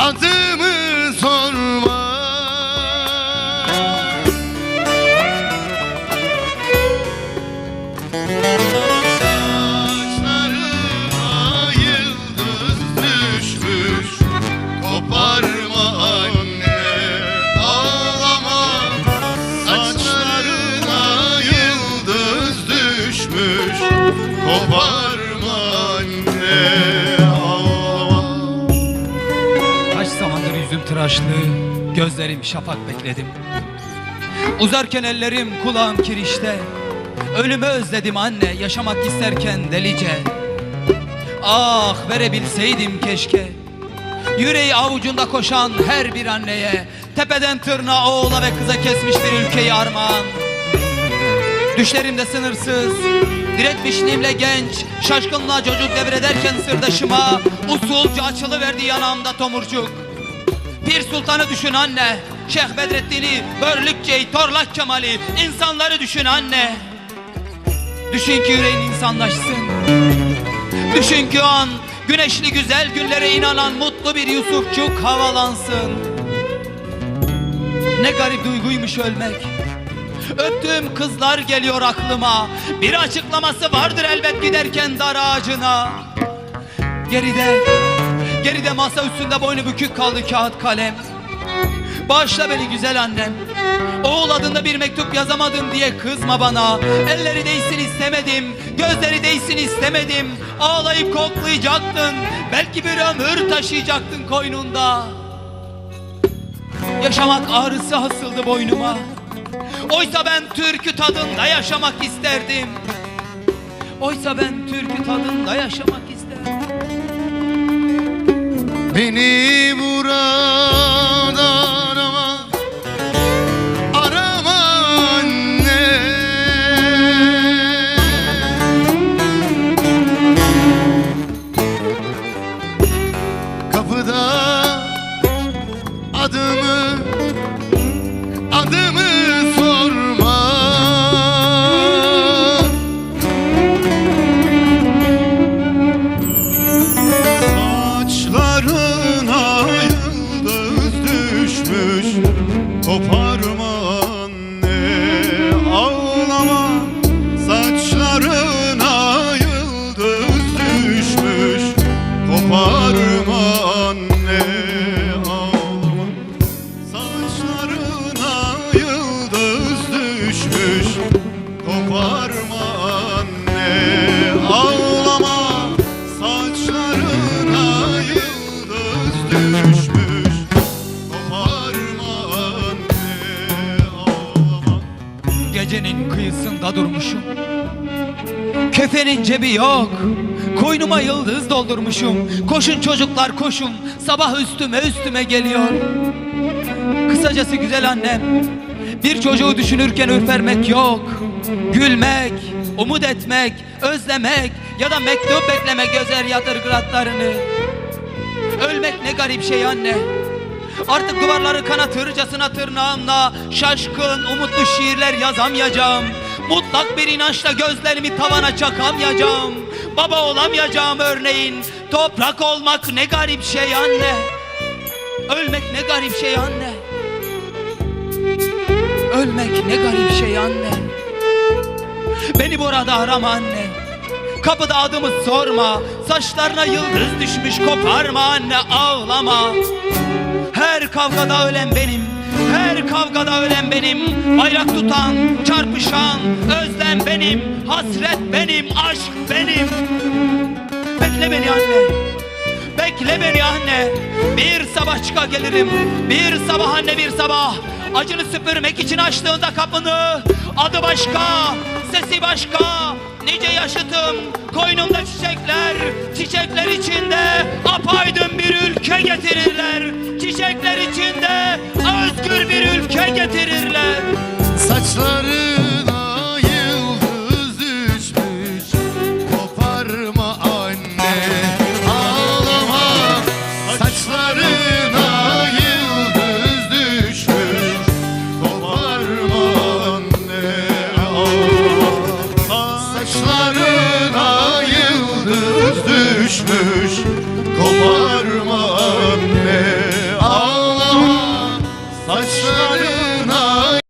adımı sorma. Saçlarına yıldız düşmüş, koparma anne, ağlama. Saçlarına yıldız düşmüş, koparma anne, ağlama. Kaç zamandır yüzüm tıraşlı, gözlerim şafak bekledim. Uzarken ellerim, kulağım kirişte. Ölümü özledim anne, yaşamak isterken delice. Ah verebilseydim keşke. Yüreği avucunda koşan her bir anneye, tepeden tırnağa oğula ve kıza kesmiş bir ülkeyi armağan. Düşlerimde sınırsız, diretmişliğimle genç, şaşkınlığa çocuk devrederken sırdaşıma usulca açılıverdi yanağımda tomurcuk. Pir Sultan'ı düşün anne, Şeyh Bedrettin'i, Börlükçe'yi, Torlak Kemal'i, insanları düşün anne. Düşün ki yüreğin insanlaşsın. Düşün ki o an güneşli güzel günlere inanan mutlu bir Yusufçuk havalansın. Ne garip duyguymuş ölmek. Öptüğüm kızlar geliyor aklıma. Bir açıklaması vardır elbet giderken dar ağacına. Geride masa üstünde boynu bükük kaldı kağıt kalem. Bağışla beni güzel annem. Oğul adında bir mektup yazamadın diye kızma bana. Elleri değsin istemedim, gözleri değsin istemedim. Ağlayıp koklayacaktın, belki bir ömür taşıyacaktın koynunda. Yaşamak ağrısı hasıldı boynuma. Oysa ben türkü tadında yaşamak isterdim. Oysa ben türkü tadında yaşamak isterdim. Beni buradan arama anne. Kapıda adımı sorma. Saçlarına yıldız düşmüş, koparma anne, ağlama. Saçlarına yıldız düşmüş, koparma anne, ağlama. Saçlarına yıldız düşmüş, koparma anne, ağlama. Saçlarına yıldız düşmüş, koparma anne, ağlama. Gecenin kıyısında durmuşum. Kefenin cebi yok. Koynuma yıldız doldurmuşum. Koşun çocuklar koşun. Sabah üstüme geliyor. Kısacası güzel annem, bir çocuğu düşünürken ürpermek yok. Gülmek, umut etmek, özlemek ya da mektup beklemek özer yadırgıratlarını. Ölmek ne garip şey anne. Artık duvarları kanatırcasına tırnağımla şaşkın, umutlu şiirler yazamayacağım. Mutlak bir inançla gözlerimi tavana çakamayacağım. Baba olamayacağım örneğin. Toprak olmak ne garip şey anne. Ölmek ne garip şey anne. Ölmek ne garip şey anne. Beni burada arama anne. Kapıda adımı sorma. Saçlarına yıldız düşmüş, koparma anne, ağlama. Her kavgada ölen benim, her kavgada ölen benim. Bayrak tutan, çarpışan, özlem benim. Hasret benim, aşk benim. Bekle beni anne, bekle beni anne. Bir sabah çıka gelirim, bir sabah anne, bir sabah. Acını süpürmek için açtığında kapını. Adı başka, sesi başka. Nice yaşıtım, koynumda çiçekler. Çiçekler içinde apaydın bir ülke getirirler. Çiçekler içinde özgür bir ülke getirirler. Saçlarına yıldız düşmüş, koparma anne, ağlama. Saçlarına yıldız düşmüş, koparma anne, ağlama. Saçlarına yıldız düşmüş, koparma anne, saçlarına